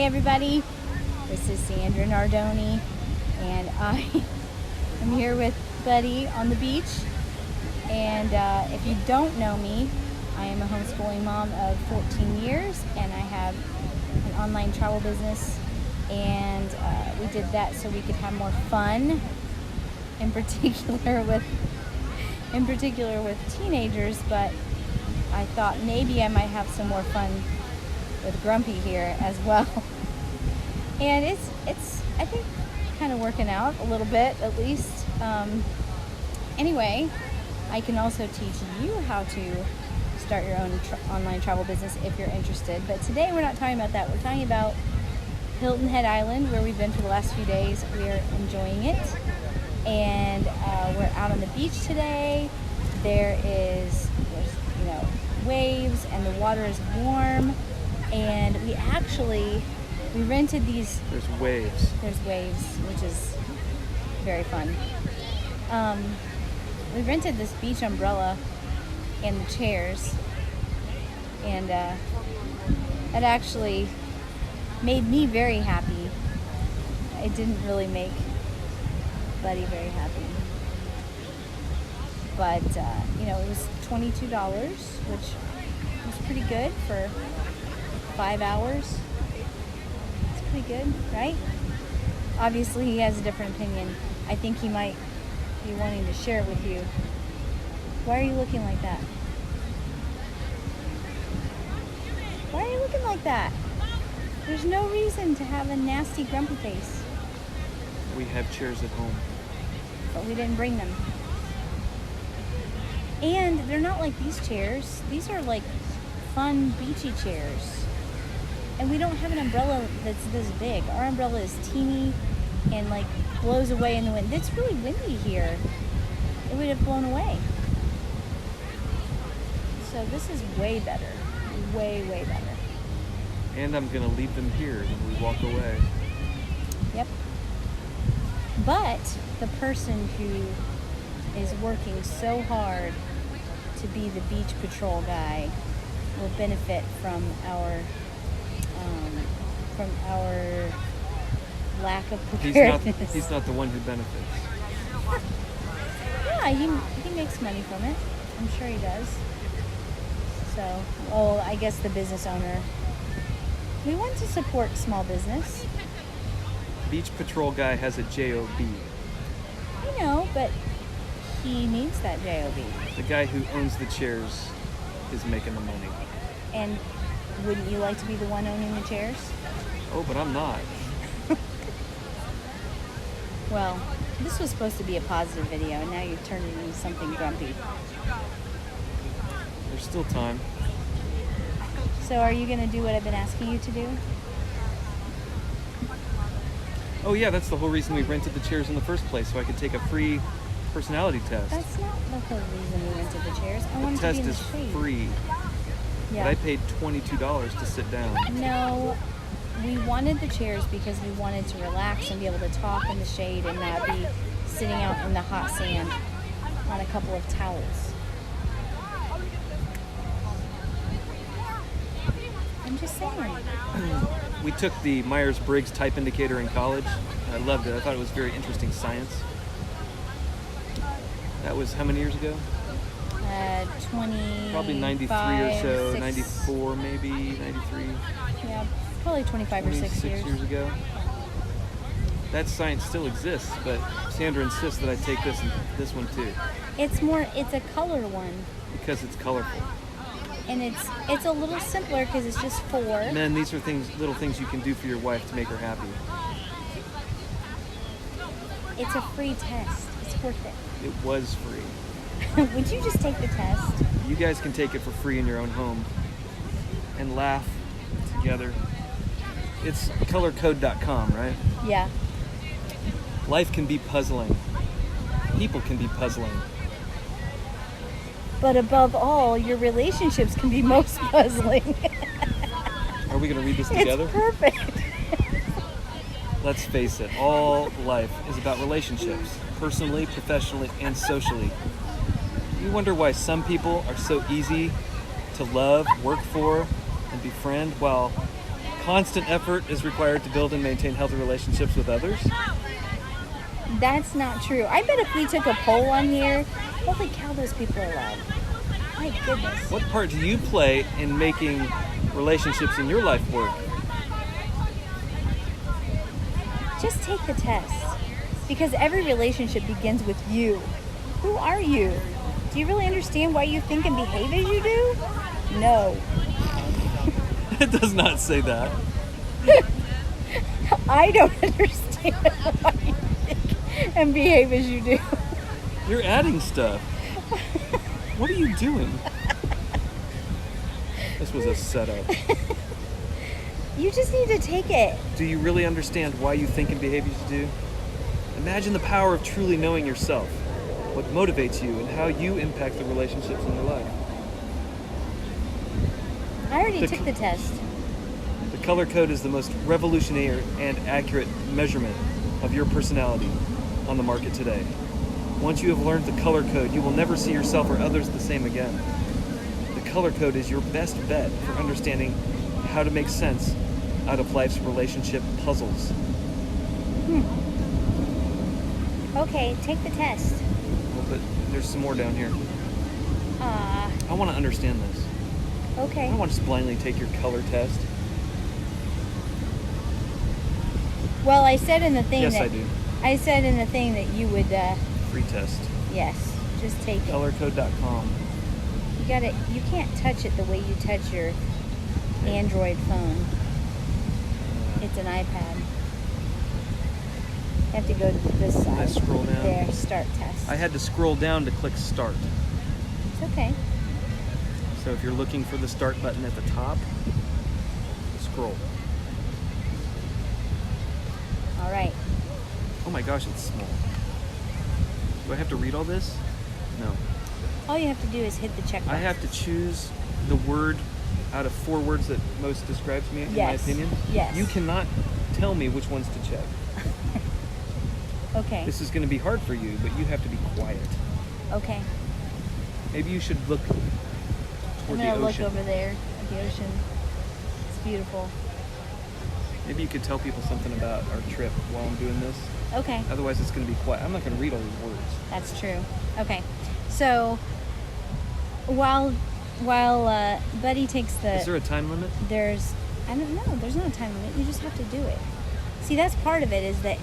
Hey everybody, this is Sandra Nardoni, and I am here with Buddy on the beach. And if you don't know me, I am a homeschooling mom of 14 years, and I have an online travel business. And we did that so we could have more fun, in particular with teenagers. But I thought maybe I might have some more fun with Grumpy here as well. And it's I think kind of working out a little bit, at least. Anyway, I can also teach you how to start your own online travel business if you're interested. But today we're not talking about that. We're talking about Hilton Head Island, where we've been for the last few days. We're enjoying it, and we're out on the beach today. There's waves, and the water is warm. And we rented these. There's waves, which is very fun. We rented this beach umbrella and the chairs, and that actually made me very happy. It didn't really make Buddy very happy, but it was $22, which was pretty good for 5 hours. It's pretty good, right? Obviously, he has a different opinion. I think he might be wanting to share it with you. Why are you looking like that? Why are you looking like that? There's no reason to have a nasty, grumpy face. We have chairs at home. But we didn't bring them. And they're not like these chairs. These are like fun, beachy chairs. And we don't have an umbrella that's this big. Our umbrella is teeny and like blows away in the wind. It's really windy here. It would have blown away. So this is way better. Way, way better. And I'm going to leave them here when we walk away. Yep. But the person who is working so hard to be the beach patrol guy will benefit from our lack of preparedness. He's not the one who benefits. Yeah, he makes money from it. I'm sure he does. So, I guess the business owner. We want to support small business. Beach patrol guy has a job. I know, but he needs that job. The guy who owns the chairs is making the money. And wouldn't you like to be the one owning the chairs? Oh, but I'm not. Well, this was supposed to be a positive video, and now you've turned it into something grumpy. There's still time. So are you going to do what I've been asking you to do? Oh yeah, that's the whole reason we rented the chairs in the first place, so I could take a free personality test. That's not the whole reason we rented the chairs. I wanted The test to be in the is shade. free. Yeah. But I paid $22 to sit down. No, we wanted the chairs because we wanted to relax and be able to talk in the shade and not be sitting out in the hot sand on a couple of towels. I'm just saying. We took the Myers-Briggs type indicator in college. I loved it. I thought it was very interesting science. That was how many years ago? 20. Probably 93 or so, 6, 94 maybe, 93. Yeah, probably 25 or 6 years. Ago. That science still exists, but Sandra insists that I take this one too. It's a color one. Because it's colorful. And it's a little simpler because it's just 4. And then these are little things you can do for your wife to make her happy. It's a free test. It's worth it. It was free. Would you just take the test? You guys can take it for free in your own home and laugh together. It's colorcode.com, right? Yeah. Life can be puzzling. People can be puzzling. But above all, your relationships can be most puzzling. Are we going to read this together? It's perfect. Let's face it, all life is about relationships, personally, professionally, and socially. You wonder why some people are so easy to love, work for, and befriend, while constant effort is required to build and maintain healthy relationships with others? That's not true. I bet if we took a poll on here, holy cow, those people are loud. My goodness. What part do you play in making relationships in your life work? Just take the test. Because every relationship begins with you. Who are you? Do you really understand why you think and behave as you do? No. It does not say that. I don't understand why you think and behave as you do. You're adding stuff. What are you doing? This was a setup. You just need to take it. Do you really understand why you think and behave as you do? Imagine the power of truly knowing yourself, what motivates you, and how you impact the relationships in your life. I already took the test. The color code is the most revolutionary and accurate measurement of your personality on the market today. Once you have learned the color code, you will never see yourself or others the same again. The color code is your best bet for understanding how to make sense out of life's relationship puzzles. Okay, take the test. Well, but there's some more down here. I want to understand this. Okay. I don't want to just blindly take your color test. Well, I said in the thing Yes, that I do. I said in the thing that you would. Free test. Yes, just take it. Colorcode.com. You got it. You can't touch it the way you touch your Android phone. It's an iPad. You have to go to this side. I scroll down. There, start test. I had to scroll down to click start. It's okay. So if you're looking for the start button at the top, scroll. All right. Oh my gosh, it's small. Do I have to read all this? No. All you have to do is hit the check box. I have to choose the word out of 4 words that most describes me, in my Yes. opinion. Yes. You cannot tell me which ones to check. Okay. This is going to be hard for you, but you have to be quiet. Okay. Maybe you should look I'm toward gonna the look ocean. over there at the ocean. It's beautiful. Maybe you could tell people something about our trip while I'm doing this. Okay. Otherwise, it's going to be quiet. I'm not going to read all these words. That's true. Okay. So while Buddy takes the Is there a time limit? there's I don't know, there's not a time limit. You just have to do it. See, that's part of it is that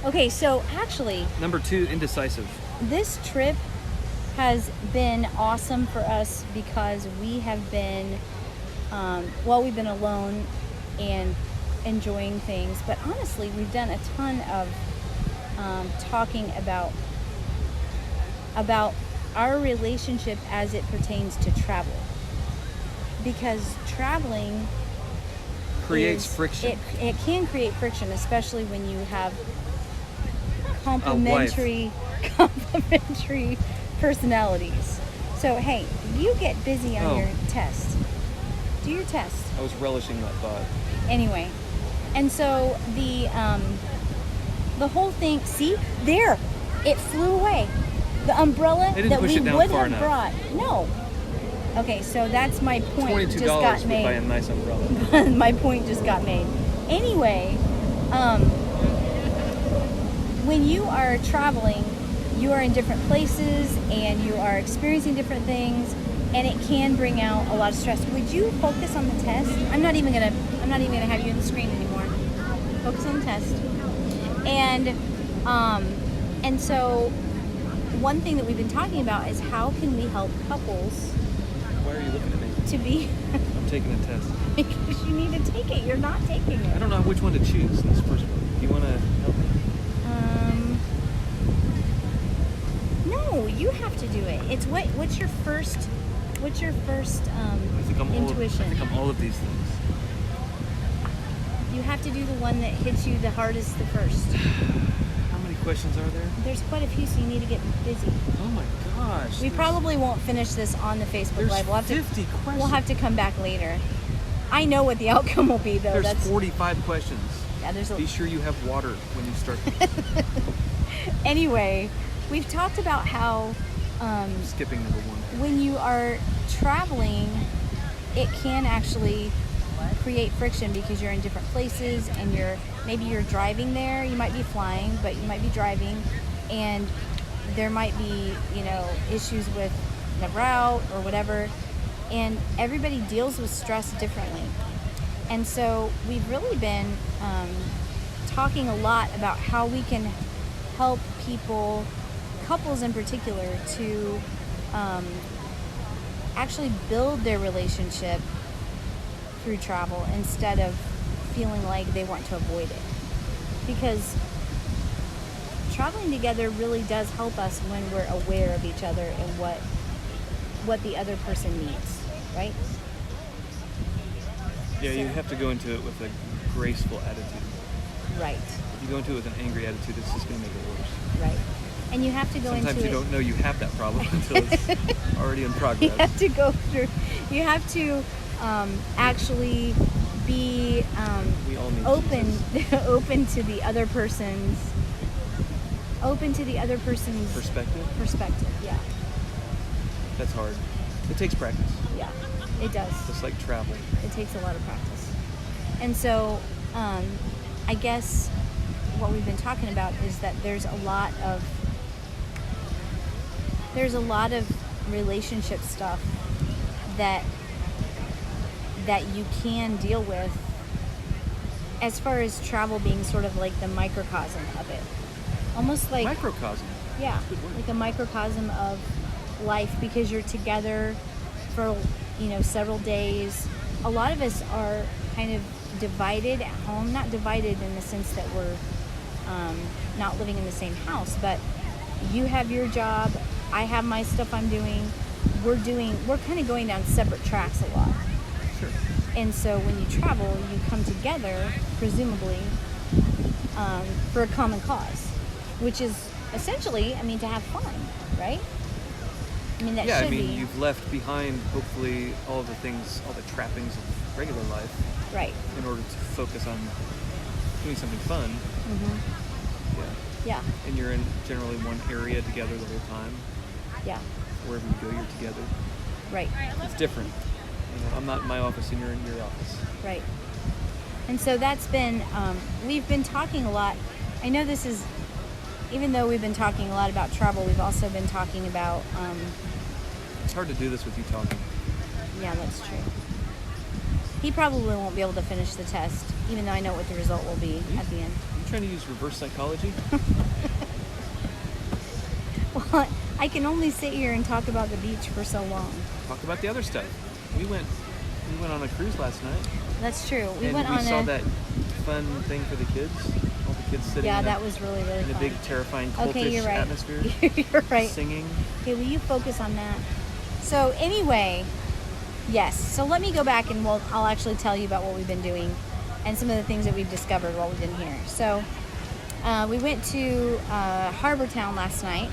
okay, so actually Number 2, indecisive. this trip has been awesome for us because we have been we've been alone and enjoying things, but honestly we've done a ton of talking about our relationship as it pertains to travel, because traveling Creates is- friction. it can create friction, especially when you have complementary personalities. So hey, you get busy on Oh. your test. Do your test. I was relishing that thought. Anyway, and so the whole thing, see, there, it flew away. The umbrella They didn't that push we it down would far have enough. brought. No. Okay, so that's my point. $22 Just got would buy a made. nice umbrella. My point just got made. Anyway, when you are traveling, you are in different places and you are experiencing different things, and it can bring out a lot of stress. Would you focus on the test? I'm not even gonna have you on the screen anymore. Focus on the test. And so one thing that we've been talking about is how can we help couples Why are you looking at me? to be I'm taking a test. because you need to take it. You're not taking I it. don't know which one to choose in this first one. Do you want to help me? No, you have to do it. It's what's your first I think I'm intuition? I think I'm all of these things. You have to do the one that hits you the hardest the first. How many questions are there? There's quite a few, so you need to get busy. Oh my gosh. We probably won't finish this on the Facebook there's Live. We'll have 50 questions. We'll have to come back later. I know what the outcome will be, though. There's 45 questions. Yeah, there's Be sure you have water when you start. Anyway, we've talked about how Skipping number 1. when you are traveling, it can actually create friction because you're in different places and maybe you're driving there. You might be flying, but you might be driving, and there might be, issues with the route or whatever, and everybody deals with stress differently. And so we've really been talking a lot about how we can help people, couples in particular, to actually build their relationship through travel instead of feeling like they want to avoid it. Because traveling together really does help us when we're aware of each other and what the other person needs, right? Yeah, you have to go into it with a graceful attitude. Right. If you go into it with an angry attitude, it's just going to make it worse. Right. And you have to go Sometimes into you don't know you have that problem until it's already in progress. You have to go through. You have to actually be we all need open, Jesus. open to the other person's perspective. Yeah. That's hard. It takes practice. Yeah, it does. Just like travel. It takes a lot of practice. And so, I guess what we've been talking about is that there's a lot of relationship stuff that you can deal with, as far as travel being sort of like the microcosm of it. Almost like microcosm. Yeah, like a microcosm of life, because you're together for several days. A lot of us are kind of divided at home, not divided in the sense that we're not living in the same house, but you have your job, I have my stuff I'm doing. We're kind of going down separate tracks a lot. Sure. And so when you travel, you come together, presumably, for a common cause, which is essentially, to have fun, right? That should be. You've left behind, hopefully, all the things, all the trappings of regular life. Right. In order to focus on doing something fun. Mm-hmm. Yeah. And you're in generally one area together the whole time. Yeah. Wherever you go, you're together. Right. It's different. I'm not in my office and you're in your office. Right. And so that's been, we've been talking a lot. I know this is, even though we've been talking a lot about travel, we've also been talking about... it's hard to do this with you talking. Yeah, that's true. He probably won't be able to finish the test, even though I know what the result will be at the end. Are you trying to use reverse psychology? Well, I can only sit here and talk about the beach for so long. Talk about the other stuff. We went on a cruise last night. That's true. We saw that fun thing for the kids. All the kids sitting that was really, really fun. In a big, terrifying, cultish atmosphere. You're right. Singing. Okay, will you focus on that? So anyway, yes. So let me go back and I'll actually tell you about what we've been doing and some of the things that we've discovered while we've been here. So we went to Harbor Town last night,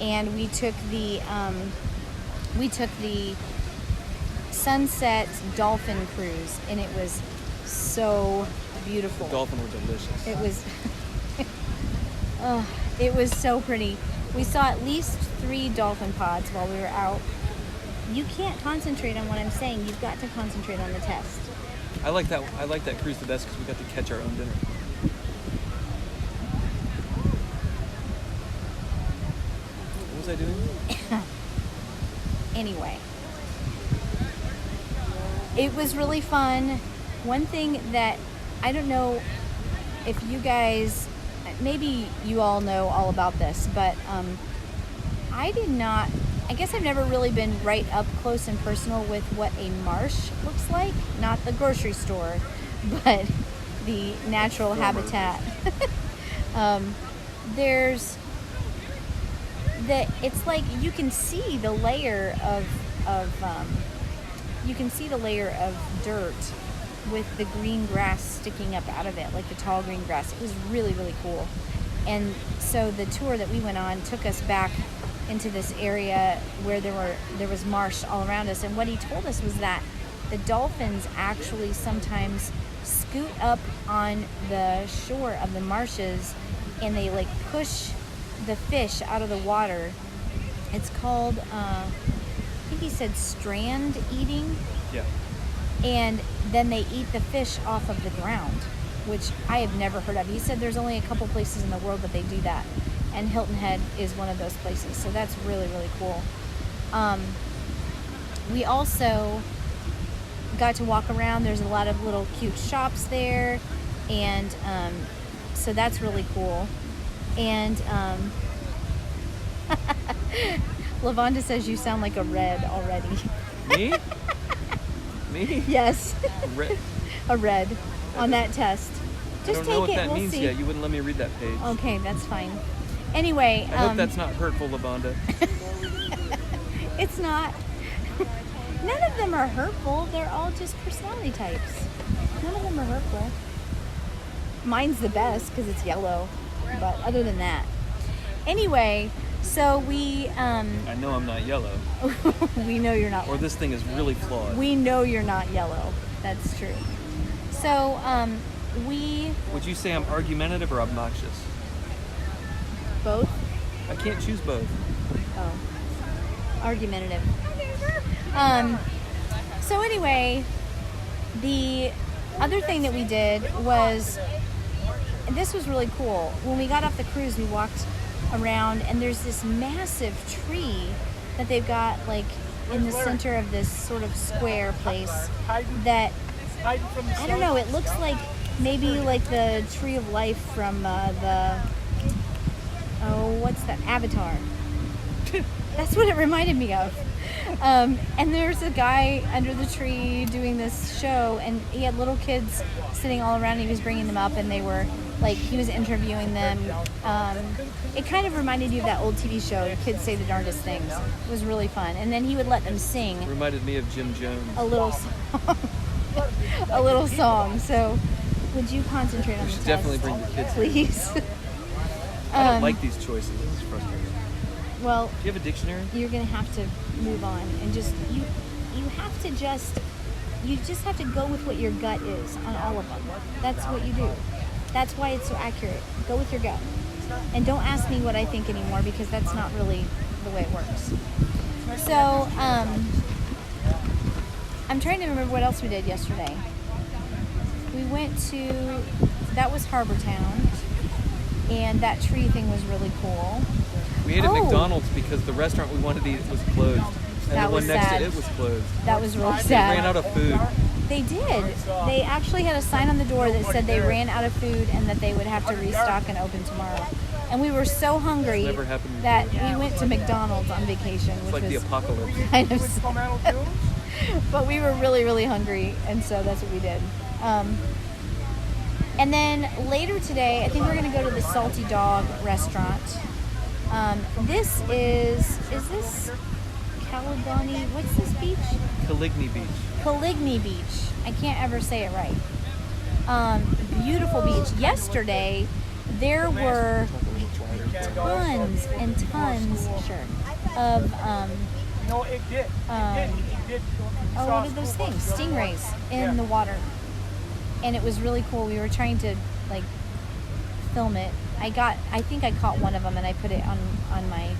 and we took the Sunset Dolphin Cruise, and it was so beautiful. The dolphin were delicious. It was it was so pretty. We saw at least 3 dolphin pods while we were out. You can't concentrate on what I'm saying. You've got to concentrate on the test. I like that cruise the best because we got to catch our own dinner. What was I doing? Anyway, it was really fun. One thing that I don't know if you guys, maybe you all know all about this, but I guess I've never really been right up close and personal with what a marsh looks like. Not the grocery store, but the natural habitat. It's like you can see the layer of dirt with the green grass sticking up out of it, like the tall green grass. It was really, really cool. And so the tour that we went on took us back into this area where there was marsh all around us. And what he told us was that the dolphins actually sometimes scoot up on the shore of the marshes, and they like push the fish out of the water. It's called, I think he said strand eating. Yeah. and then they eat the fish off of the ground, which I have never heard of. He said there's only a couple places in the world that they do that, and Hilton Head is one of those places. So that's really, really cool. We also got to walk around. There's a lot of little cute shops there, and so that's really cool. And Lavonda says you sound like a red already. Me? Me? Yes. Red. A red on that test. Just I don't take know what it. that We'll means see. yet. You wouldn't let me read that page. Okay, that's fine. Anyway, I hope that's not hurtful, Lavonda. it's not. None of them are hurtful. They're all just personality types. None of them are hurtful. Mine's the best because it's yellow. But other than that. Anyway, so we... I know I'm not yellow. we know you're not. Or this thing is really flawed. We know you're not yellow. That's true. So, we... Would you say I'm argumentative or obnoxious? Both? I can't choose both. Oh. Argumentative. So anyway, the other thing that we did was, this was really cool. When we got off the cruise, we walked around, and there's this massive tree that they've got like in the center of this sort of square place that, I don't know, it looks like maybe like the tree of life from what's that, Avatar. That's what it reminded me of. And there's a guy under the tree doing this show, and he had little kids sitting all around, and he was bringing them up, and they were like, he was interviewing them. It kind of reminded you of that old TV show, Kids Say the Darndest Things. It was really fun. And then he would let them sing Reminded me of Jim Jones. a little song. A little song. So would you concentrate on the test? Definitely bring the kids here. Please. I don't like these choices. This is frustrating. Well, Do you have a dictionary? you're gonna have to move on and just you have to just have to go with what your gut is on all of them. That's what you do. That's why it's so accurate. Go with your gut, and don't ask me what I think anymore, because that's not really the way it works. So I'm trying to remember what else we did yesterday. We went to, that was Harbor Town, and that tree thing was really cool. We ate at McDonald's because the restaurant we wanted to eat was closed. And That the one was next sad. to it was closed. That was really They sad. ran out of food. They did. They actually had a sign on the door that said they ran out of food and that they would have to restock and open tomorrow. And we were so hungry Never happened before. that we went to McDonald's on vacation, It's which like the was apocalypse. kind of sad. But we were really, really hungry, and so that's what we did. And then later today, I think we're going to go to the Salty Dog restaurant. This is this Caledony? What's this beach? Caligny Beach. Caligny Beach. I can't ever say it right. Beautiful beach. Yesterday, there were tons and tons of No, it did. It did. oh, what are those things? Stingrays in the water. And it was really cool. We were trying to like film it. I think I caught one of them and I put it on my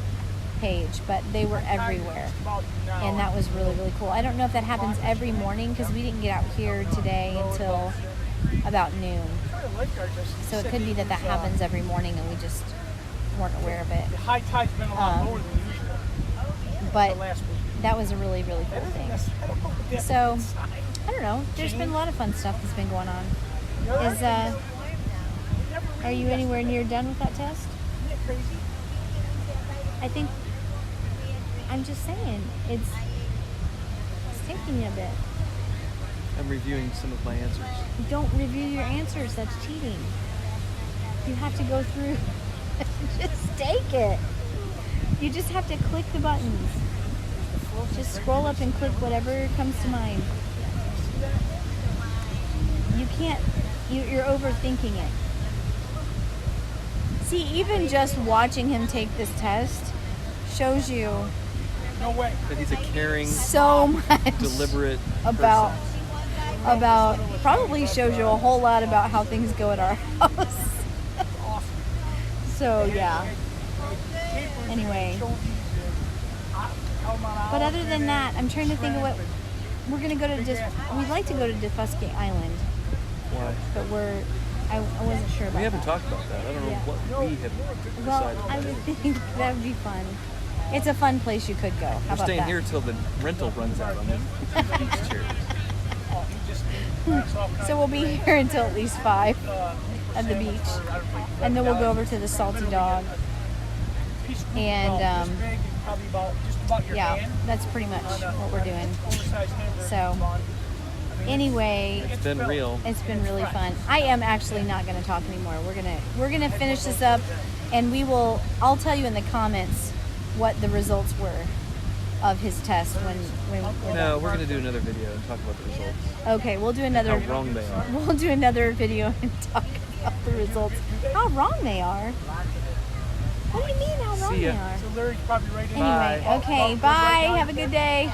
page, but they were everywhere. And that was really, really cool. I don't know if that happens every morning because we didn't get out here today until about noon. So it could be that happens every morning and we just weren't aware of it. The high tide's been a lot lower than usual. But Last week. that was a really, really cool thing. So, I don't know. There's been a lot of fun stuff that's been going on. Are you anywhere near done with that test? I think, I'm just saying, it's taking you a bit. I'm reviewing some of my answers. Don't review your answers. That's cheating. You have to go through. Just take it. You just have to click the buttons. Just scroll up and click whatever comes to mind. You can't, you're overthinking it. See, even just watching him take this test shows you No way. That he's a caring, so much deliberate about person. probably shows you a whole lot about how things go at our house. So yeah. Anyway. But other than that, I'm trying to think of we're gonna go to we'd like to go to Defusking Island, Why? but I wasn't sure about We haven't that. talked about that. I don't know Yeah. what we have decided. Well, I about would it. think that would be fun. It's a fun place you could go. How We're about staying that? here till the rental runs out on the beach chairs. So we'll be here until at least 5 at the beach, and then we'll go over to the Salty Dog. And yeah, that's pretty much what we're doing. So anyway, It's been real. it's been really fun. I am actually not going to talk anymore. We're gonna finish this up, and I'll tell you in the comments what the results were of his test when we're No, done. we're gonna do another video and talk about the results. Okay, we'll do another. How wrong they are. We'll do another video and talk about the results. How wrong they are. What do you mean how wrong See ya. they are? So Larry's probably ready. Anyway, okay, bye. Have a good day.